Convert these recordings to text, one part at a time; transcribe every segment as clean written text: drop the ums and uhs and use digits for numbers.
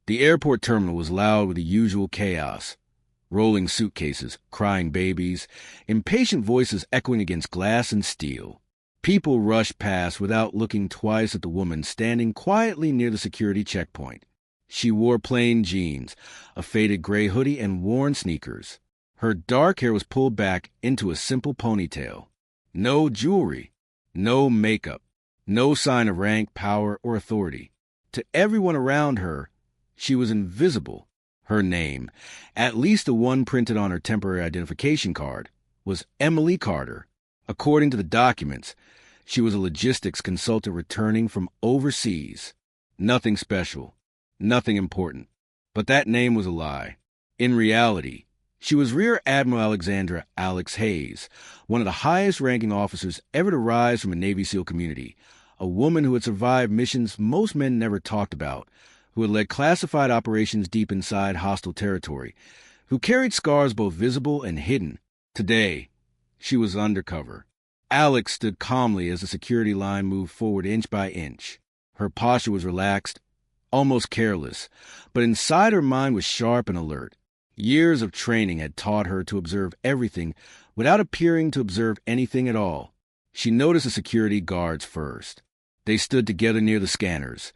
The airport terminal was loud with the usual chaos. Rolling suitcases, crying babies, impatient voices echoing against glass and steel. People rushed past without looking twice at the woman standing quietly near the security checkpoint. She wore plain jeans, a faded gray hoodie, and worn sneakers. Her dark hair was pulled back into a simple ponytail. No jewelry, no makeup, no sign of rank, power, or authority. To everyone around her, she was invisible. Her name, at least the one printed on her temporary identification card, was Emily Carter. According to the documents, she was a logistics consultant returning from overseas. Nothing special, nothing important. But that name was a lie. In reality, she was Rear Admiral Alexandra Alex Hayes, one of the highest-ranking officers ever to rise from a Navy SEAL community, a woman who had survived missions most men never talked about, who had led classified operations deep inside hostile territory, who carried scars both visible and hidden. Today, she was undercover. Alex stood calmly as the security line moved forward inch by inch. Her posture was relaxed, almost careless, but inside her mind was sharp and alert. Years of training had taught her to observe everything without appearing to observe anything at all. She noticed the security guards first. They stood together near the scanners.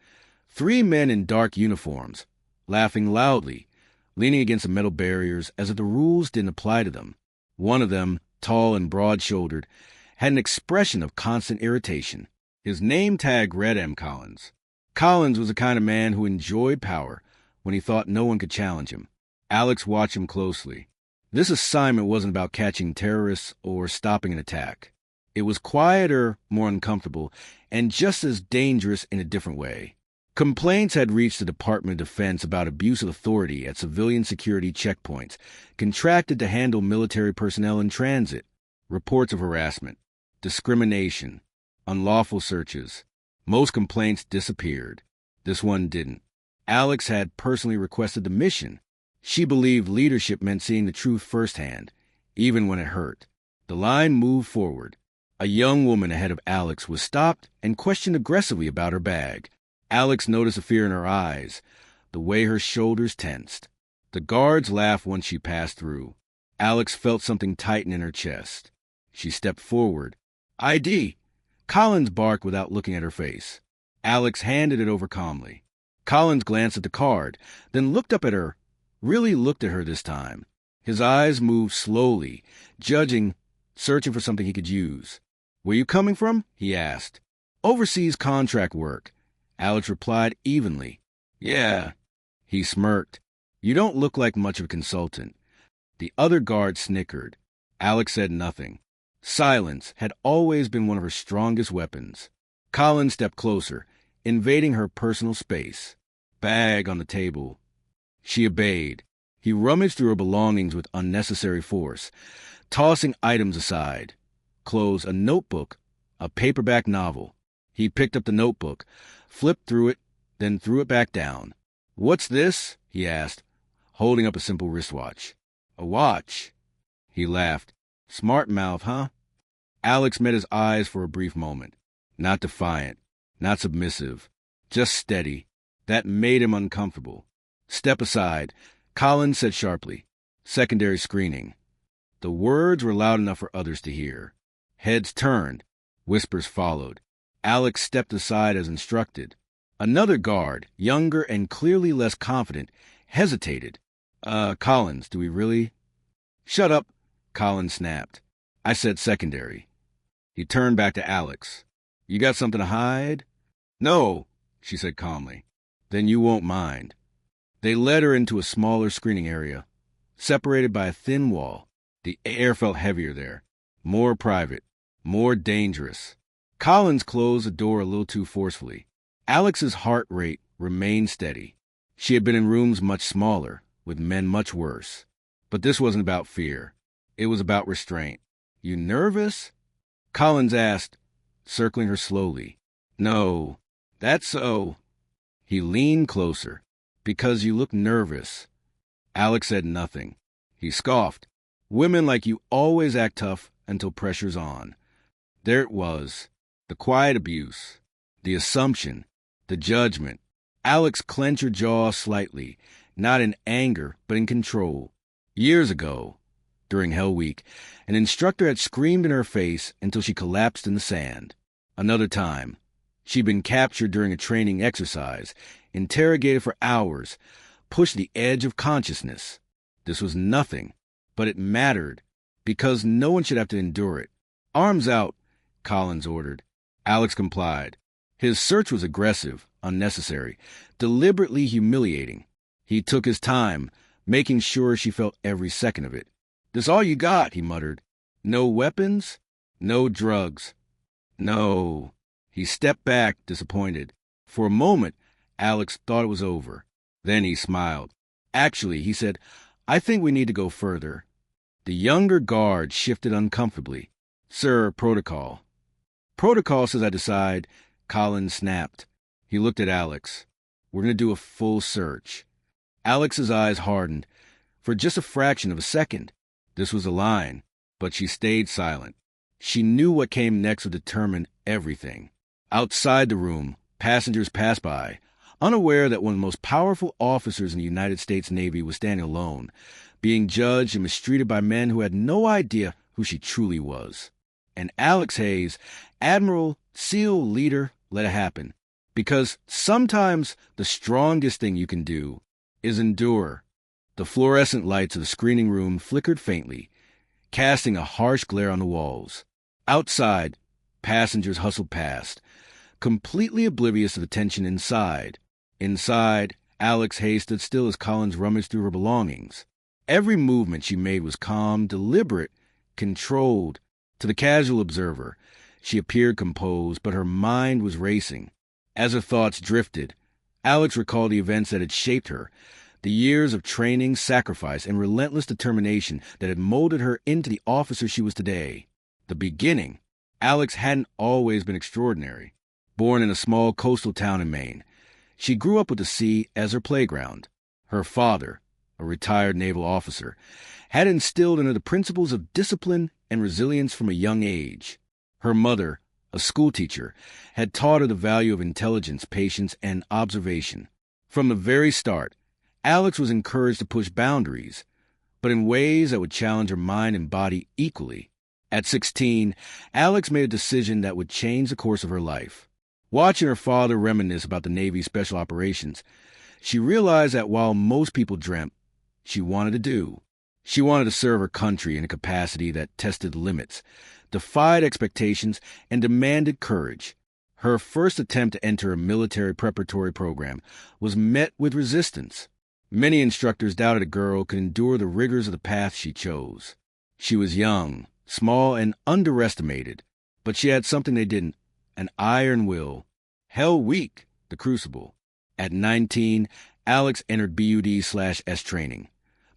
3 men in dark uniforms, laughing loudly, leaning against the metal barriers as if the rules didn't apply to them. One of them, tall and broad-shouldered, had an expression of constant irritation. His name tag read M. Collins. Collins was the kind of man who enjoyed power when he thought no one could challenge him. Alex watched him closely. This assignment wasn't about catching terrorists or stopping an attack. It was quieter, more uncomfortable, and just as dangerous in a different way. Complaints had reached the Department of Defense about abuse of authority at civilian security checkpoints, contracted to handle military personnel in transit, reports of harassment, discrimination, unlawful searches. Most complaints disappeared. This one didn't. Alex had personally requested the mission. She believed leadership meant seeing the truth firsthand, even when it hurt. The line moved forward. A young woman ahead of Alex was stopped and questioned aggressively about her bag. Alex noticed the fear in her eyes, the way her shoulders tensed. The guards laughed once she passed through. Alex felt something tighten in her chest. She stepped forward. ID! Collins barked without looking at her face. Alex handed it over calmly. Collins glanced at the card, then looked up at her, really looked at her this time. His eyes moved slowly, judging, searching for something he could use. Where you coming from? He asked. Overseas contract work. Alex replied evenly. Yeah. He smirked. You don't look like much of a consultant. The other guard snickered. Alex said nothing. Silence had always been one of her strongest weapons. Collins stepped closer, invading her personal space. Bag on the table. She obeyed. He rummaged through her belongings with unnecessary force, tossing items aside. Clothes, a notebook, a paperback novel. He picked up the notebook, flipped through it, then threw it back down. What's this? He asked, holding up a simple wristwatch. A watch. He laughed. Smart mouth, huh? Alex met his eyes for a brief moment. Not defiant, not submissive, just steady. That made him uncomfortable. Step aside, Collins said sharply. Secondary screening. The words were loud enough for others to hear. Heads turned. Whispers followed. Alex stepped aside as instructed. Another guard, younger and clearly less confident, hesitated. Collins, do we really? Shut up, Collins snapped. I said secondary. He turned back to Alex. You got something to hide? No, she said calmly. Then you won't mind. They led her into a smaller screening area, separated by a thin wall. The air felt heavier there, more private, more dangerous. Collins closed the door a little too forcefully. Alex's heart rate remained steady. She had been in rooms much smaller, with men much worse. But this wasn't about fear. It was about restraint. You nervous? Collins asked, circling her slowly. No, that's so. He leaned closer. Because you look nervous. Alex said nothing. He scoffed. Women like you always act tough until pressure's on. There it was. The quiet abuse. The assumption. The judgment. Alex clenched her jaw slightly, not in anger, but in control. Years ago, during Hell Week, an instructor had screamed in her face until she collapsed in the sand. Another time, she'd been captured during a training exercise, interrogated for hours, pushed to the edge of consciousness. This was nothing, but it mattered, because no one should have to endure it. "Arms out," Collins ordered. Alex complied. His search was aggressive, unnecessary, deliberately humiliating. He took his time, making sure she felt every second of it. "This all you got," he muttered. "No weapons? No drugs? No." He stepped back, disappointed. For a moment, Alex thought it was over. Then he smiled. "Actually," he said, "I think we need to go further." The younger guard shifted uncomfortably. "Sir, protocol." "Protocol says I decide," Collins snapped. He looked at Alex. "We're going to do a full search." Alex's eyes hardened. For just a fraction of a second. This was a line, but she stayed silent. She knew what came next would determine everything. Outside the room, passengers passed by, unaware that one of the most powerful officers in the United States Navy was standing alone, being judged and mistreated by men who had no idea who she truly was. And Alex Hayes, Admiral, SEAL leader, let it happen. Because sometimes the strongest thing you can do is endure. The fluorescent lights of the screening room flickered faintly, casting a harsh glare on the walls. Outside, passengers hustled past, completely oblivious of the tension inside. Inside, Alex Hayes stood still as Collins rummaged through her belongings. Every movement she made was calm, deliberate, controlled. To the casual observer, she appeared composed, but her mind was racing. As her thoughts drifted, Alex recalled the events that had shaped her, the years of training, sacrifice, and relentless determination that had molded her into the officer she was today. The beginning. Alex hadn't always been extraordinary. Born in a small coastal town in Maine, she grew up with the sea as her playground. Her father, a retired naval officer, had instilled in her the principles of discipline and resilience from a young age. Her mother, a schoolteacher, had taught her the value of intelligence, patience, and observation. From the very start, Alex was encouraged to push boundaries, but in ways that would challenge her mind and body equally. At 16, Alex made a decision that would change the course of her life. Watching her father reminisce about the Navy's special operations, she realized that while most people dreamt, she wanted to do. She wanted to serve her country in a capacity that tested limits, defied expectations, and demanded courage. Her first attempt to enter a military preparatory program was met with resistance. Many instructors doubted a girl could endure the rigors of the path she chose. She was young, small, and underestimated, but she had something they didn't, an iron will. Hell Week, the crucible. At 19, Alex entered BUD/S training,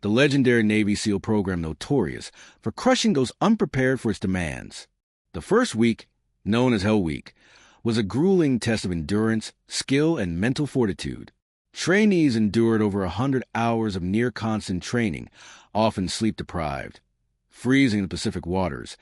the legendary Navy SEAL program notorious for crushing those unprepared for its demands. The first week, known as Hell Week, was a grueling test of endurance, skill, and mental fortitude. Trainees endured over 100 hours of near-constant training, often sleep-deprived, freezing in the Pacific waters,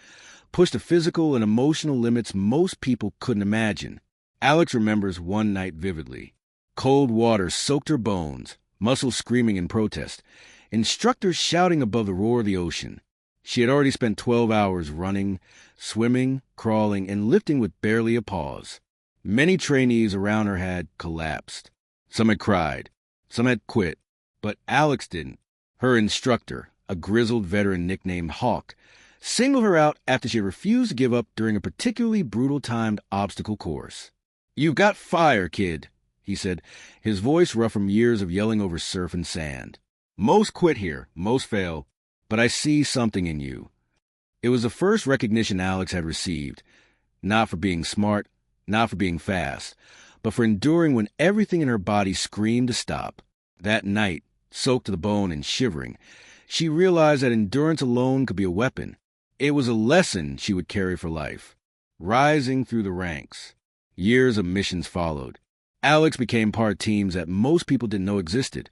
pushed to physical and emotional limits most people couldn't imagine. Alex remembers one night vividly. Cold water soaked her bones, muscles screaming in protest, instructors shouting above the roar of the ocean. She had already spent 12 hours running, swimming, crawling, and lifting with barely a pause. Many trainees around her had collapsed. Some had cried, some had quit, but Alex didn't. Her instructor, a grizzled veteran nicknamed Hawk, singled her out after she refused to give up during a particularly brutal-timed obstacle course. "You've got fire, kid," he said, his voice rough from years of yelling over surf and sand. "Most quit here, most fail, but I see something in you." It was the first recognition Alex had received, not for being smart, not for being fast, but for enduring when everything in her body screamed to stop. That night, soaked to the bone and shivering, she realized that endurance alone could be a weapon. It was a lesson she would carry for life. Rising through the ranks. Years of missions followed. Alex became part of teams that most people didn't know existed.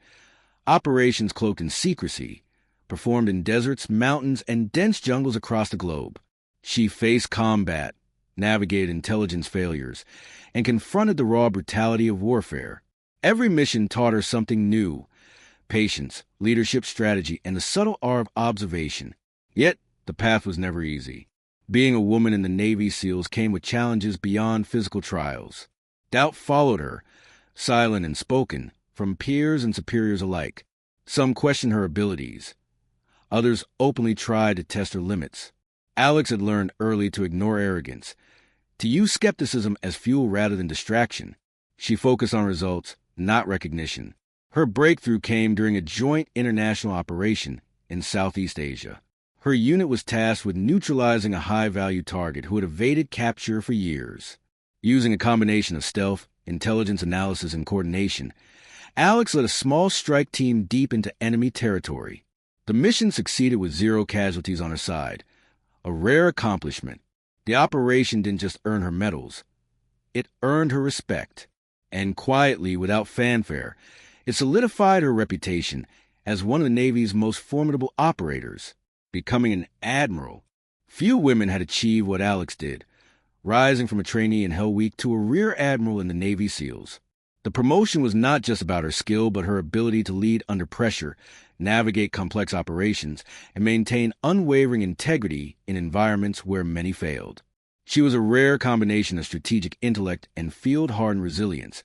Operations cloaked in secrecy, performed in deserts, mountains, and dense jungles across the globe. She faced combat, navigated intelligence failures, and confronted the raw brutality of warfare. Every mission taught her something new: patience, leadership strategy, and the subtle art of observation. Yet, the path was never easy. Being a woman in the Navy SEALs came with challenges beyond physical trials. Doubt followed her, silent and spoken, from peers and superiors alike. Some questioned her abilities. Others openly tried to test her limits. Alex had learned early to ignore arrogance, to use skepticism as fuel rather than distraction. She focused on results, not recognition. Her breakthrough came during a joint international operation in Southeast Asia. Her unit was tasked with neutralizing a high-value target who had evaded capture for years. Using a combination of stealth, intelligence analysis, and coordination, Alex led a small strike team deep into enemy territory. The mission succeeded with 0 casualties on her side, a rare accomplishment. The operation didn't just earn her medals, it earned her respect. And quietly, without fanfare, it solidified her reputation as one of the Navy's most formidable operators, becoming an admiral. Few women had achieved what Alex did, rising from a trainee in Hell Week to a rear admiral in the Navy SEALs. The promotion was not just about her skill, but her ability to lead under pressure, navigate complex operations, and maintain unwavering integrity in environments where many failed. She was a rare combination of strategic intellect and field-hardened resilience,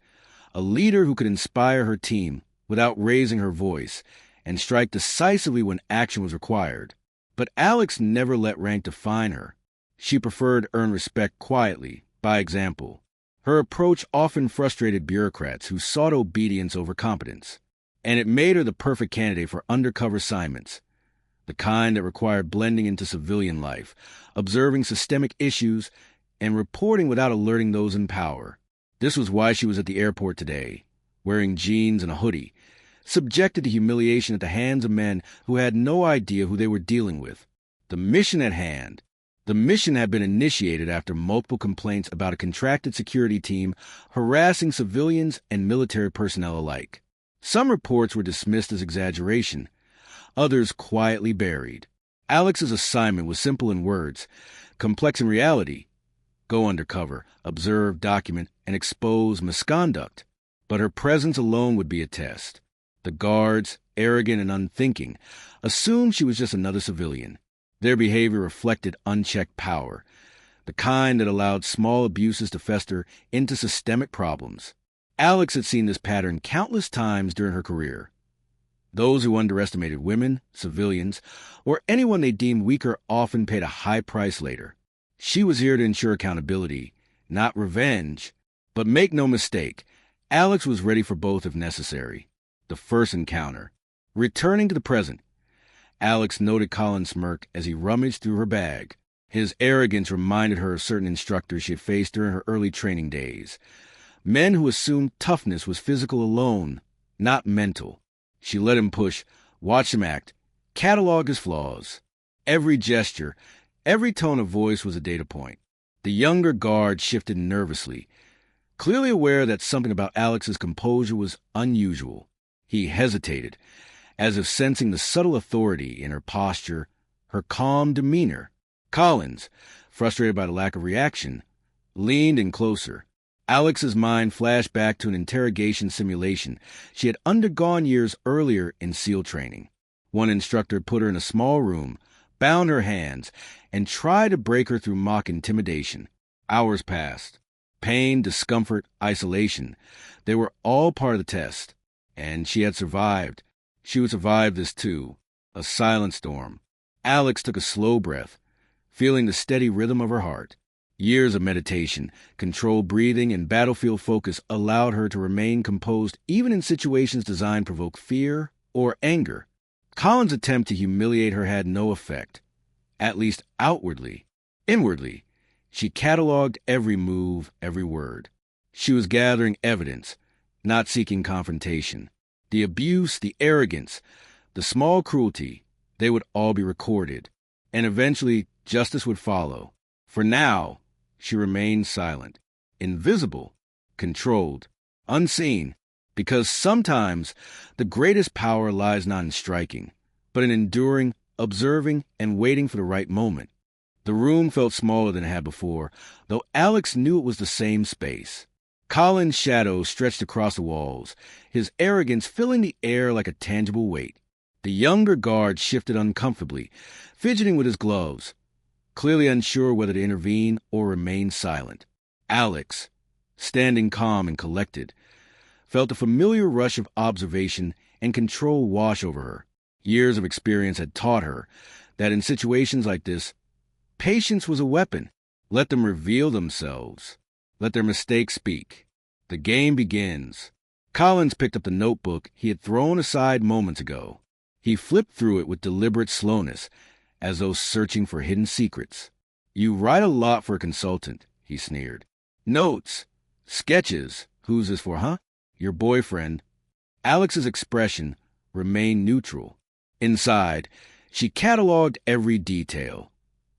a leader who could inspire her team without raising her voice and strike decisively when action was required. But Alex never let rank define her. She preferred to earn respect quietly, by example. Her approach often frustrated bureaucrats who sought obedience over competence, and it made her the perfect candidate for undercover assignments, the kind that required blending into civilian life, observing systemic issues, and reporting without alerting those in power. This was why she was at the airport today, wearing jeans and a hoodie, subjected to humiliation at the hands of men who had no idea who they were dealing with. The mission at hand. The mission had been initiated after multiple complaints about a contracted security team harassing civilians and military personnel alike. Some reports were dismissed as exaggeration, others quietly buried. Alex's assignment was simple in words, complex in reality: go undercover, observe, document, and expose misconduct. But her presence alone would be a test. The guards, arrogant and unthinking, assumed she was just another civilian. Their behavior reflected unchecked power, the kind that allowed small abuses to fester into systemic problems. Alex had seen this pattern countless times during her career. Those who underestimated women, civilians, or anyone they deemed weaker often paid a high price later. She was here to ensure accountability, not revenge. But make no mistake, Alex was ready for both if necessary. The first encounter. Returning to the present, Alex noted Colin's smirk as he rummaged through her bag. His arrogance reminded her of certain instructors she had faced during her early training days. Men who assumed toughness was physical alone, not mental. She let him push, watched him act, catalog his flaws. Every gesture, every tone of voice was a data point. The younger guard shifted nervously, clearly aware that something about Alex's composure was unusual. He hesitated, as if sensing the subtle authority in her posture, her calm demeanor. Collins, frustrated by the lack of reaction, leaned in closer. Alex's mind flashed back to an interrogation simulation she had undergone years earlier in SEAL training. One instructor put her in a small room, bound her hands, and tried to break her through mock intimidation. Hours passed. Pain, discomfort, isolation. They were all part of the test. And she had survived. She would survive this too. A silent storm. Alex took a slow breath, feeling the steady rhythm of her heart. Years of meditation, controlled breathing, and battlefield focus allowed her to remain composed even in situations designed to provoke fear or anger. Colin's attempt to humiliate her had no effect, at least outwardly. Inwardly, she cataloged every move, every word. She was gathering evidence, not seeking confrontation. The abuse, the arrogance, the small cruelty, they would all be recorded, and eventually justice would follow. For now, she remained silent, invisible, controlled, unseen, because sometimes the greatest power lies not in striking, but in enduring, observing, and waiting for the right moment. The room felt smaller than it had before, though Alex knew it was the same space. Colin's shadow stretched across the walls, his arrogance filling the air like a tangible weight. The younger guard shifted uncomfortably, fidgeting with his gloves, clearly unsure whether to intervene or remain silent. Alex, standing calm and collected, felt a familiar rush of observation and control wash over her. Years of experience had taught her that in situations like this, patience was a weapon. Let them reveal themselves. Let their mistakes speak. The game begins. Collins picked up the notebook he had thrown aside moments ago. He flipped through it with deliberate slowness, as though searching for hidden secrets. "You write a lot for a consultant," he sneered. "Notes, sketches. Who's this for, huh? Your boyfriend." Alex's expression remained neutral. Inside, she cataloged every detail.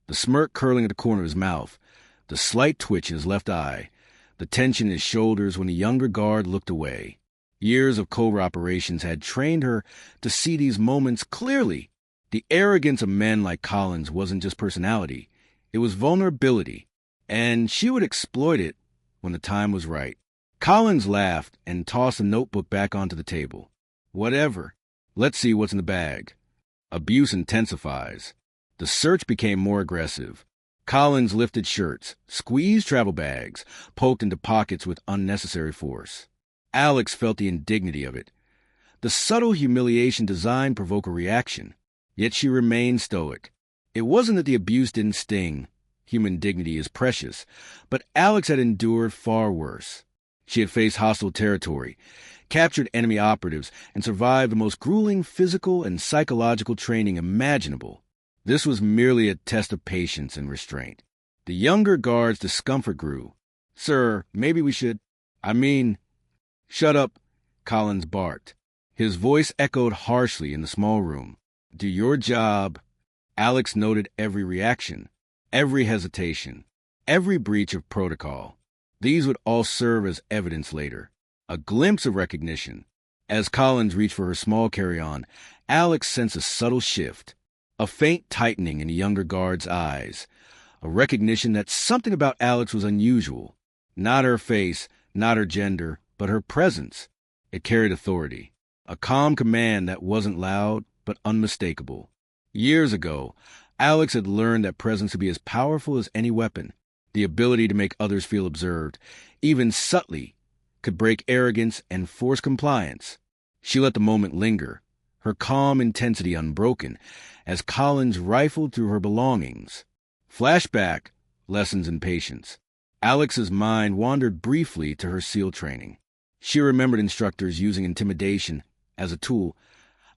The smirk curling at the corner of his mouth, the slight twitch in his left eye, the tension in his shoulders when the younger guard looked away. Years of covert operations had trained her to see these moments clearly. The arrogance of men like Collins wasn't just personality, it was vulnerability, and she would exploit it when the time was right. Collins laughed and tossed the notebook back onto the table. "Whatever. Let's see what's in the bag." Abuse intensifies. The search became more aggressive. Collins lifted shirts, squeezed travel bags, poked into pockets with unnecessary force. Alex felt the indignity of it. The subtle humiliation designed to provoke a reaction, yet she remained stoic. It wasn't that the abuse didn't sting. Human dignity is precious, but Alex had endured far worse. She had faced hostile territory, captured enemy operatives, and survived the most grueling physical and psychological training imaginable. This was merely a test of patience and restraint. The younger guard's discomfort grew. "Sir, maybe we should—" "Shut up," Collins barked. His voice echoed harshly in the small room. "Do your job." Alex noted every reaction, every hesitation, every breach of protocol. These would all serve as evidence later. A glimpse of recognition. As Collins reached for her small carry-on, Alex sensed a subtle shift, a faint tightening in the younger guard's eyes, a recognition that something about Alex was unusual. Not her face, not her gender, but her presence. It carried authority, a calm command that wasn't loud, but unmistakable. Years ago, Alex had learned that presence could be as powerful as any weapon. The ability to make others feel observed, even subtly, could break arrogance and force compliance. She let the moment linger, her calm intensity unbroken, as Collins rifled through her belongings. Flashback, lessons in patience. Alex's mind wandered briefly to her SEAL training. She remembered instructors using intimidation as a tool,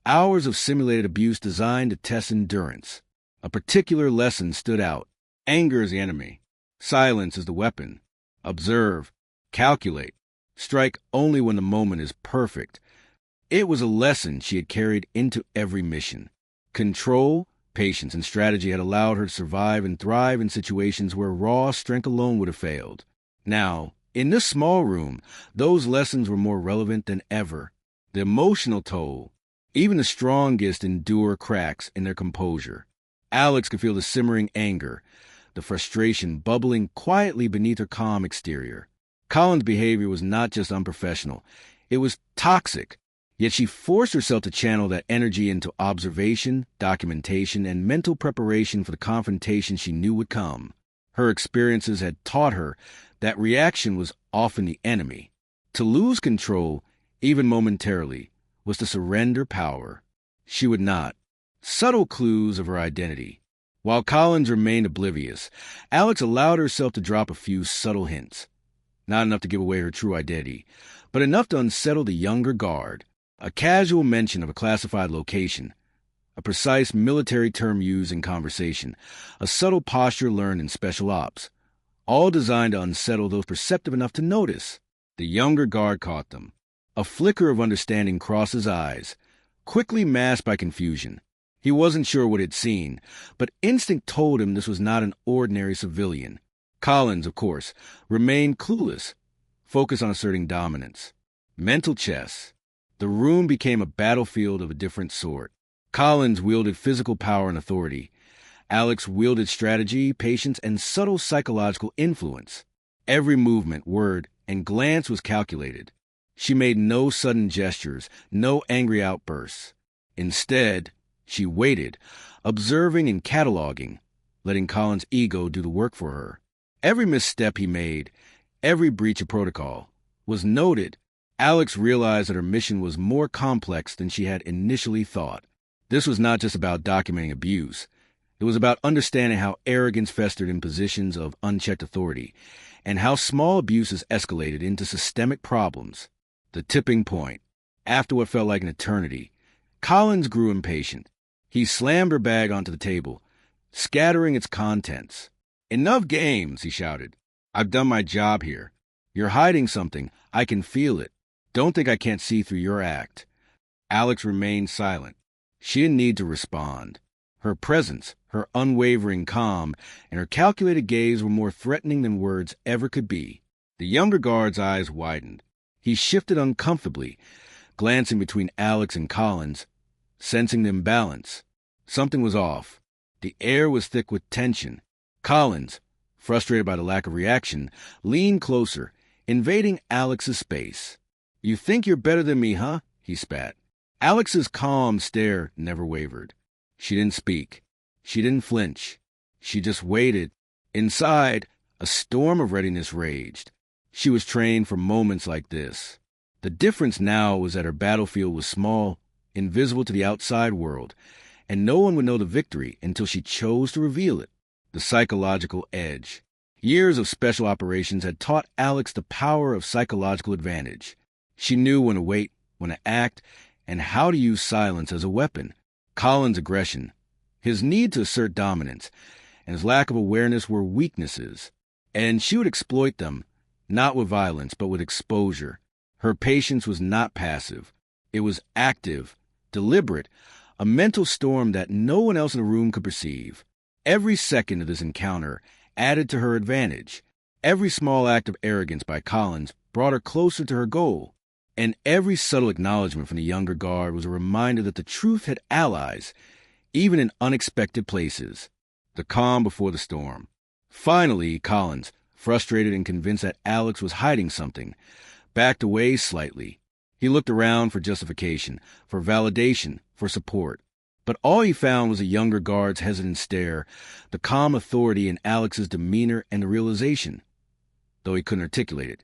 hours of simulated abuse designed to test endurance. A particular lesson stood out. Anger is the enemy. Silence is the weapon. Observe. Calculate. Strike only when the moment is perfect. It was a lesson she had carried into every mission. Control, patience, and strategy had allowed her to survive and thrive in situations where raw strength alone would have failed. Now, in this small room, those lessons were more relevant than ever. The emotional toll. Even the strongest endure cracks in their composure. Alex could feel the simmering anger, the frustration bubbling quietly beneath her calm exterior. Colin's behavior was not just unprofessional, it was toxic. Yet she forced herself to channel that energy into observation, documentation, and mental preparation for the confrontation she knew would come. Her experiences had taught her that reaction was often the enemy. To lose control, even momentarily, was to surrender power. She would not. Subtle clues of her identity. While Collins remained oblivious, Alex allowed herself to drop a few subtle hints. Not enough to give away her true identity, but enough to unsettle the younger guard. A casual mention of a classified location, a precise military term used in conversation, a subtle posture learned in special ops, all designed to unsettle those perceptive enough to notice. The younger guard caught them. A flicker of understanding crossed his eyes, quickly masked by confusion. He wasn't sure what he'd seen, but instinct told him this was not an ordinary civilian. Collins, of course, remained clueless, focused on asserting dominance. Mental chess. The room became a battlefield of a different sort. Collins wielded physical power and authority. Alex wielded strategy, patience, and subtle psychological influence. Every movement, word, and glance was calculated. She made no sudden gestures, no angry outbursts. Instead, she waited, observing and cataloging, letting Colin's ego do the work for her. Every misstep he made, every breach of protocol, was noted. Alex realized that her mission was more complex than she had initially thought. This was not just about documenting abuse. It was about understanding how arrogance festered in positions of unchecked authority, and how small abuses escalated into systemic problems. The tipping point. After what felt like an eternity, Collins grew impatient. He slammed her bag onto the table, scattering its contents. "Enough games," he shouted. "I've done my job here. You're hiding something. I can feel it. Don't think I can't see through your act." Alex remained silent. She didn't need to respond. Her presence, her unwavering calm, and her calculated gaze were more threatening than words ever could be. The younger guard's eyes widened. He shifted uncomfortably, glancing between Alex and Collins, sensing the imbalance. Something was off. The air was thick with tension. Collins, frustrated by the lack of reaction, leaned closer, invading Alex's space. "You think you're better than me, huh?" he spat. Alex's calm stare never wavered. She didn't speak. She didn't flinch. She just waited. Inside, a storm of readiness raged. She was trained for moments like this. The difference now was that her battlefield was small, invisible to the outside world, and no one would know the victory until she chose to reveal it. The psychological edge. Years of special operations had taught Alex the power of psychological advantage. She knew when to wait, when to act, and how to use silence as a weapon. Colin's aggression, his need to assert dominance, and his lack of awareness were weaknesses, and she would exploit them, not with violence, but with exposure. Her patience was not passive. It was active, deliberate, a mental storm that no one else in the room could perceive. Every second of this encounter added to her advantage. Every small act of arrogance by Collins brought her closer to her goal. And every subtle acknowledgement from the younger guard was a reminder that the truth had allies, even in unexpected places. The calm before the storm. Finally, Collins, frustrated and convinced that Alex was hiding something, backed away slightly. He looked around for justification, for validation, for support. But all he found was a younger guard's hesitant stare, the calm authority in Alex's demeanor, and the realization, though he couldn't articulate it,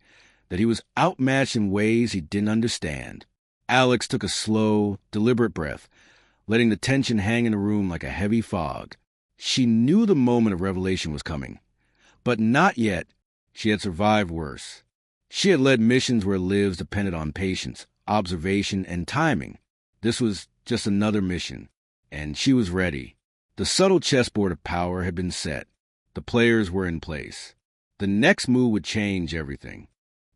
that he was outmatched in ways he didn't understand. Alex took a slow, deliberate breath, letting the tension hang in the room like a heavy fog. She knew the moment of revelation was coming, but not yet. She had survived worse. She had led missions where lives depended on patience, observation, and timing. This was just another mission, and she was ready. The subtle chessboard of power had been set. The players were in place. The next move would change everything.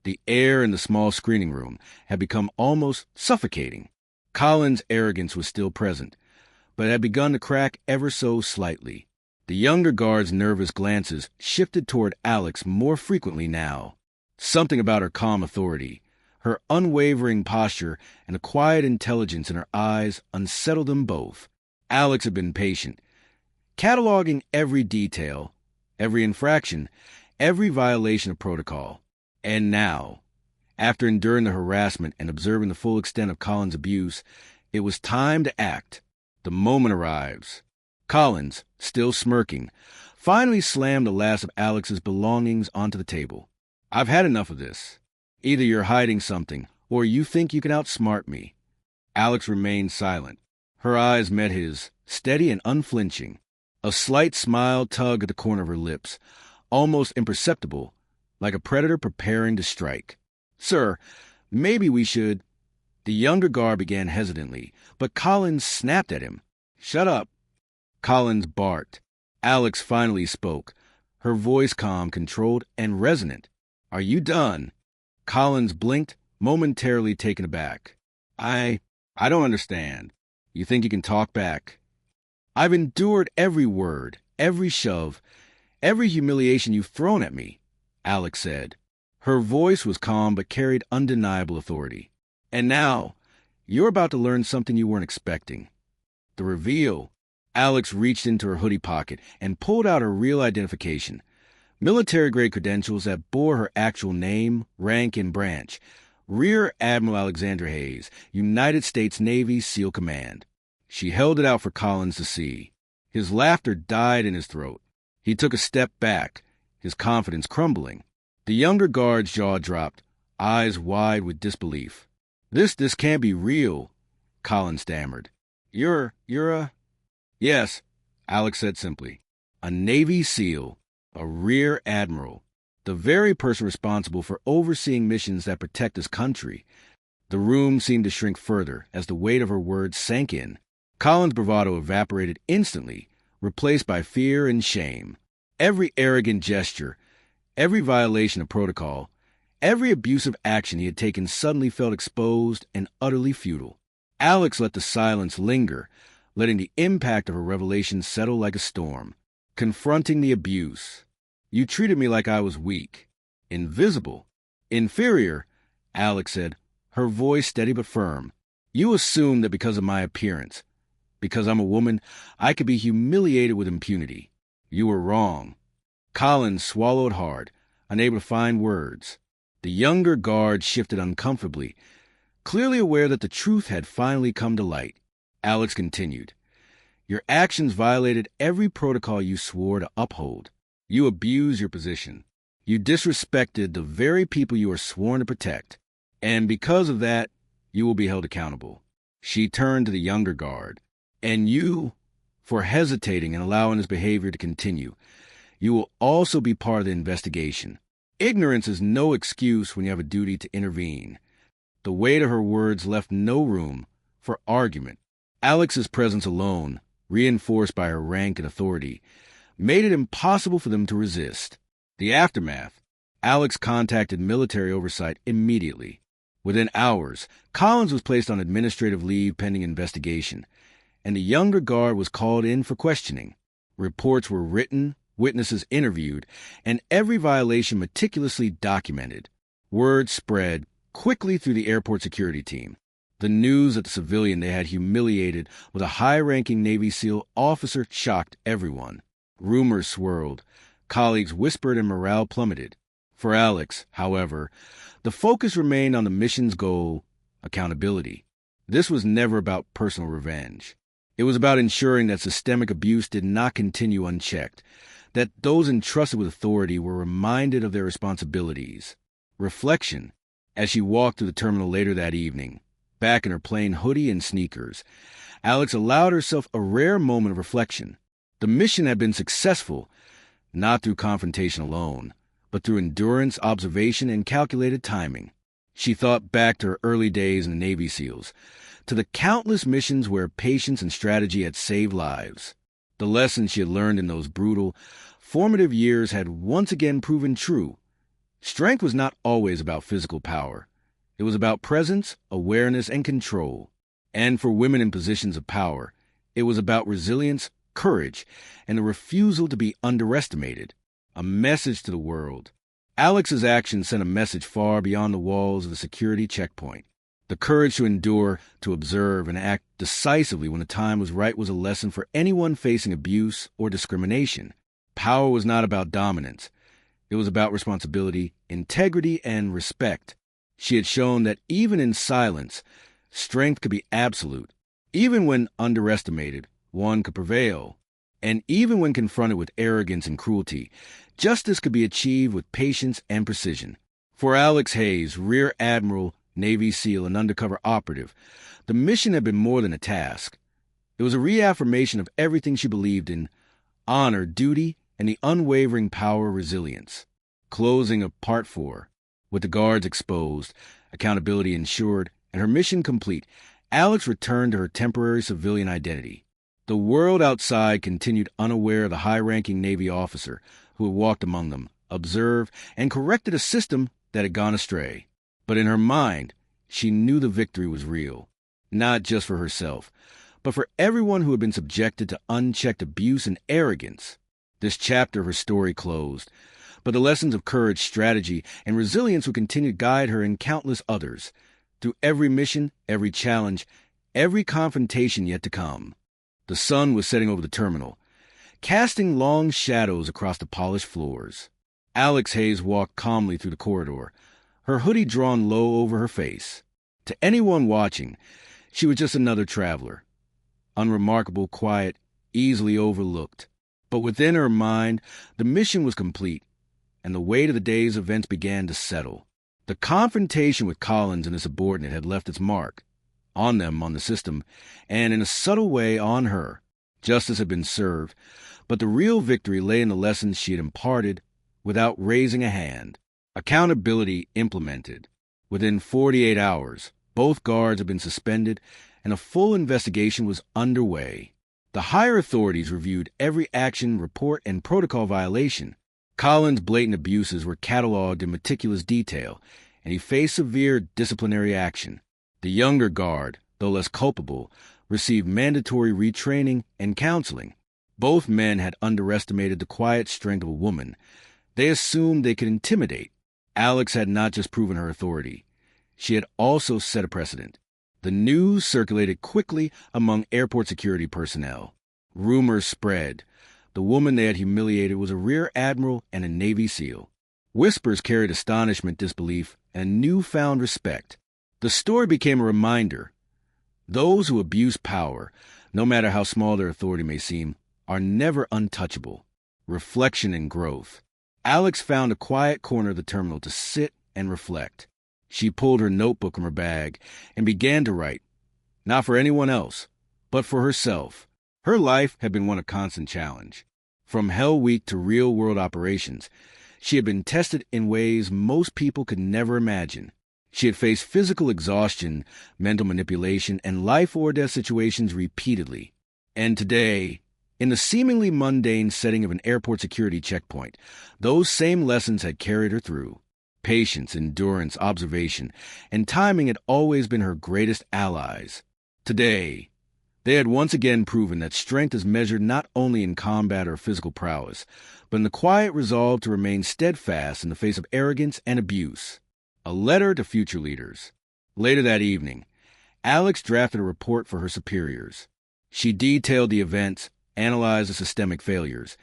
The air in the small screening room had become almost suffocating. Colin's arrogance was still present, but had begun to crack ever so slightly. The younger guard's nervous glances shifted toward Alex more frequently now. Something about her calm authority, her unwavering posture, and the quiet intelligence in her eyes unsettled them both. Alex had been patient, cataloging every detail, every infraction, every violation of protocol. And now, after enduring the harassment and observing the full extent of Collins' abuse, it was time to act. The moment arrives. Collins, still smirking, finally slammed the last of Alex's belongings onto the table. "I've had enough of this. Either you're hiding something, or you think you can outsmart me." Alex remained silent. Her eyes met his, steady and unflinching. A slight smile tugged at the corner of her lips, almost imperceptible, like a predator preparing to strike. "Sir, maybe we should—" The younger guard began hesitantly, but Collins snapped at him. "Shut up." Collins barked. Alex finally spoke, her voice calm, controlled, and resonant. "Are you done?" Collins blinked, momentarily taken aback. I don't understand. You think you can talk back?" "I've endured every word, every shove, every humiliation you've thrown at me," Alex said. Her voice was calm but carried undeniable authority. "And now, you're about to learn something you weren't expecting. The reveal." Alex reached into her hoodie pocket and pulled out her real identification, military-grade credentials that bore her actual name, rank, and branch. Rear Admiral Alexander Hayes, United States Navy SEAL Command. She held it out for Collins to see. His laughter died in his throat. He took a step back, his confidence crumbling. The younger guard's jaw dropped, eyes wide with disbelief. This can't be real, Collins stammered. You're a... Yes, Alex said simply. A Navy SEAL, a Rear Admiral, the very person responsible for overseeing missions that protect his country. The room seemed to shrink further as the weight of her words sank in. Collins' bravado evaporated instantly, replaced by fear and shame. Every arrogant gesture, every violation of protocol, every abusive action he had taken suddenly felt exposed and utterly futile. Alex let the silence linger, letting the impact of her revelation settle like a storm. Confronting the abuse. You treated me like I was weak, invisible, inferior, Alex said, her voice steady but firm. You assumed that because of my appearance, because I'm a woman, I could be humiliated with impunity. You were wrong. Collins swallowed hard, unable to find words. The younger guard shifted uncomfortably, clearly aware that the truth had finally come to light. Alex continued. Your actions violated every protocol you swore to uphold. You abused your position. You disrespected the very people you are sworn to protect. And because of that, you will be held accountable. She turned to the younger guard. And you, for hesitating and allowing his behavior to continue, you will also be part of the investigation. Ignorance is no excuse when you have a duty to intervene. The weight of her words left no room for argument. Alex's presence alone, reinforced by her rank and authority, made it impossible for them to resist. The aftermath. Alex contacted military oversight immediately. Within hours, Collins was placed on administrative leave pending investigation, and the younger guard was called in for questioning. Reports were written, witnesses interviewed, and every violation meticulously documented. Word spread quickly through the airport security team. The news that the civilian they had humiliated was a high-ranking Navy SEAL officer shocked everyone. Rumors swirled. Colleagues whispered and morale plummeted. For Alex, however, the focus remained on the mission's goal, accountability. This was never about personal revenge. It was about ensuring that systemic abuse did not continue unchecked, that those entrusted with authority were reminded of their responsibilities. Reflection. As she walked through the terminal later that evening, back in her plain hoodie and sneakers, Alex allowed herself a rare moment of reflection. The mission had been successful, not through confrontation alone, but through endurance, observation, and calculated timing. She thought back to her early days in the Navy SEALs, to the countless missions where patience and strategy had saved lives. The lessons she had learned in those brutal, formative years had once again proven true. Strength was not always about physical power. It was about presence, awareness, and control. And for women in positions of power, it was about resilience, courage, and the refusal to be underestimated. A message to the world. Alex's actions sent a message far beyond the walls of the security checkpoint. The courage to endure, to observe, and act decisively when the time was right was a lesson for anyone facing abuse or discrimination. Power was not about dominance. It was about responsibility, integrity, and respect. She had shown that even in silence, strength could be absolute. Even when underestimated, one could prevail. And even when confronted with arrogance and cruelty, justice could be achieved with patience and precision. For Alex Hayes, Rear Admiral, Navy SEAL, and undercover operative, the mission had been more than a task. It was a reaffirmation of everything she believed in: honor, duty, and the unwavering power of resilience. Closing of Part 4. With the guards exposed, accountability ensured, and her mission complete, Alex returned to her temporary civilian identity. The world outside continued unaware of the high-ranking Navy officer who had walked among them, observed, and corrected a system that had gone astray. But in her mind, she knew the victory was real, not just for herself, but for everyone who had been subjected to unchecked abuse and arrogance. This chapter of her story closed, but the lessons of courage, strategy, and resilience would continue to guide her in countless others, through every mission, every challenge, every confrontation yet to come. The sun was setting over the terminal, casting long shadows across the polished floors. Alex Hayes walked calmly through the corridor, her hoodie drawn low over her face. To anyone watching, she was just another traveler, unremarkable, quiet, easily overlooked. But within her mind, the mission was complete, and the weight of the day's events began to settle. The confrontation with Collins and his subordinate had left its mark, on them, on the system, and in a subtle way on her. Justice had been served, but the real victory lay in the lessons she had imparted without raising a hand. Accountability implemented. Within 48 hours, both guards had been suspended, and a full investigation was underway. The higher authorities reviewed every action, report, and protocol violation. Collins' blatant abuses were cataloged in meticulous detail, and he faced severe disciplinary action. The younger guard, though less culpable, received mandatory retraining and counseling. Both men had underestimated the quiet strength of a woman. They assumed they could intimidate. Alex had not just proven her authority. She had also set a precedent. The news circulated quickly among airport security personnel. Rumors spread. The woman they had humiliated was a rear admiral and a Navy SEAL. Whispers carried astonishment, disbelief, and newfound respect. The story became a reminder. Those who abuse power, no matter how small their authority may seem, are never untouchable. Reflection and growth. Alex found a quiet corner of the terminal to sit and reflect. She pulled her notebook from her bag and began to write, not for anyone else, but for herself. Her life had been one of constant challenge. From Hell Week to real-world operations, she had been tested in ways most people could never imagine. She had faced physical exhaustion, mental manipulation, and life-or-death situations repeatedly. And today, in the seemingly mundane setting of an airport security checkpoint, those same lessons had carried her through. Patience, endurance, observation, and timing had always been her greatest allies. Today, they had once again proven that strength is measured not only in combat or physical prowess, but in the quiet resolve to remain steadfast in the face of arrogance and abuse. A letter to future leaders. Later that evening, Alex drafted a report for her superiors. She detailed the events, analyzed the systemic failures,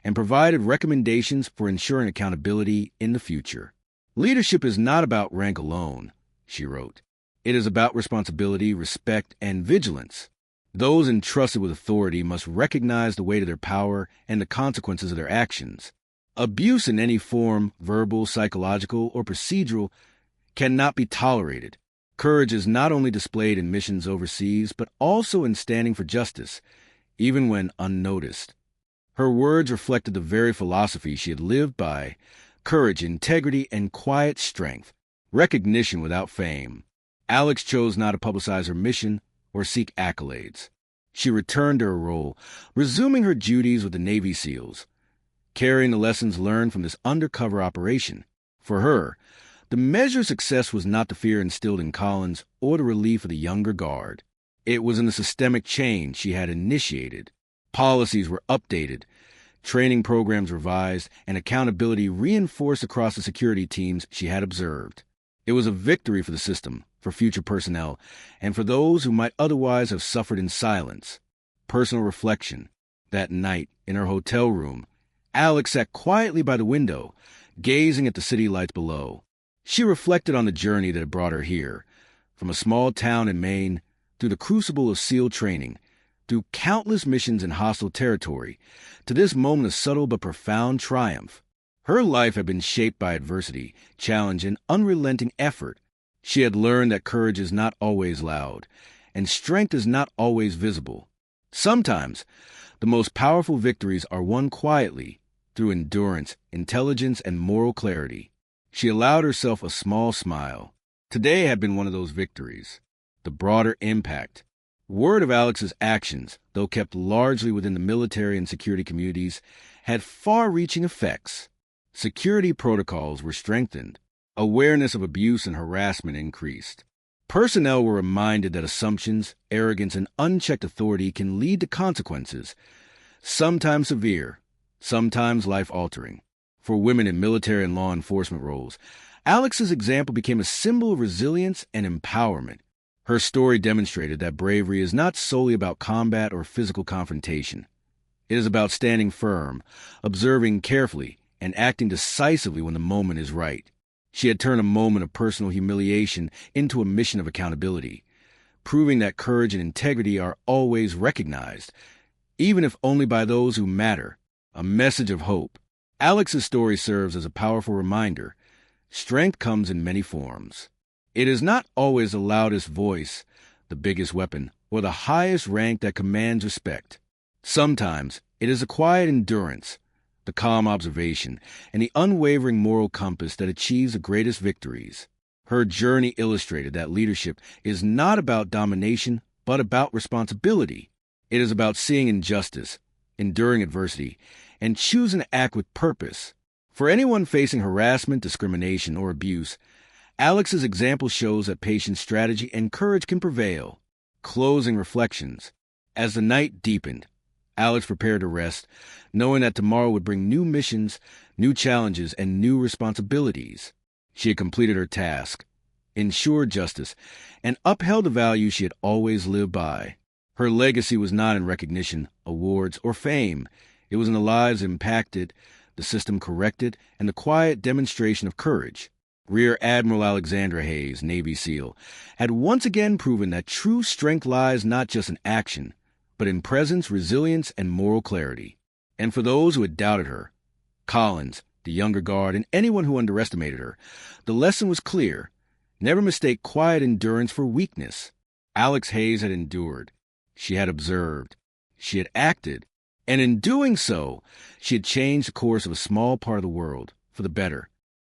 and provided recommendations for ensuring accountability in the future. Leadership is not about rank alone, she wrote. It is about responsibility, respect, and vigilance. Those entrusted with authority must recognize the weight of their power and the consequences of their actions. Abuse in any form, verbal, psychological, or procedural, cannot be tolerated. Courage is not only displayed in missions overseas, but also in standing for justice, even when unnoticed. Her words reflected the very philosophy she had lived by: courage, integrity, and quiet strength, recognition without fame. Alex chose not to publicize her mission or seek accolades. She returned to her role, resuming her duties with the Navy SEALs, carrying the lessons learned from this undercover operation. For her, the measure of success was not the fear instilled in Collins or the relief of the younger guard. It was in the systemic change she had initiated. Policies were updated, training programs revised, and accountability reinforced across the security teams she had observed. It was a victory for the system, for future personnel, and for those who might otherwise have suffered in silence. Personal reflection. That night, in her hotel room, Alex sat quietly by the window, gazing at the city lights below. She reflected on the journey that had brought her here, from a small town in Maine, through the crucible of SEAL training, through countless missions in hostile territory, to this moment of subtle but profound triumph. Her life had been shaped by adversity, challenge, and unrelenting effort. She had learned that courage is not always loud, and strength is not always visible. Sometimes, the most powerful victories are won quietly, through endurance, intelligence, and moral clarity. She allowed herself a small smile. Today had been one of those victories. The broader impact. Word of Alex's actions, though kept largely within the military and security communities, had far-reaching effects. Security protocols were strengthened. Awareness of abuse and harassment increased. Personnel were reminded that assumptions, arrogance, and unchecked authority can lead to consequences, sometimes severe, sometimes life-altering. For women in military and law enforcement roles, Alex's example became a symbol of resilience and empowerment. Her story demonstrated that bravery is not solely about combat or physical confrontation. It is about standing firm, observing carefully, and acting decisively when the moment is right. She had turned a moment of personal humiliation into a mission of accountability, proving that courage and integrity are always recognized, even if only by those who matter. A message of hope. Alex's story serves as a powerful reminder. Strength comes in many forms. It is not always the loudest voice, the biggest weapon, or the highest rank that commands respect. Sometimes it is a quiet endurance, the calm observation, and the unwavering moral compass that achieves the greatest victories. Her journey illustrated that leadership is not about domination, but about responsibility. It is about seeing injustice, enduring adversity, and choosing to act with purpose. For anyone facing harassment, discrimination, or abuse, Alex's example shows that patience, strategy, and courage can prevail. Closing reflections. As the night deepened, Alex prepared to rest, knowing that tomorrow would bring new missions, new challenges, and new responsibilities. She had completed her task, ensured justice, and upheld the values she had always lived by. Her legacy was not in recognition, awards, or fame. It was in the lives impacted, the system corrected, and the quiet demonstration of courage. Rear Admiral Alexandra Hayes, Navy SEAL, had once again proven that true strength lies not just in action, but in presence, resilience, and moral clarity. And for those who had doubted her, Collins, the younger guard, and anyone who underestimated her, the lesson was clear. Never mistake quiet endurance for weakness. Alex Hayes had endured. She had observed. She had acted. And in doing so, she had changed the course of a small part of the world for the better.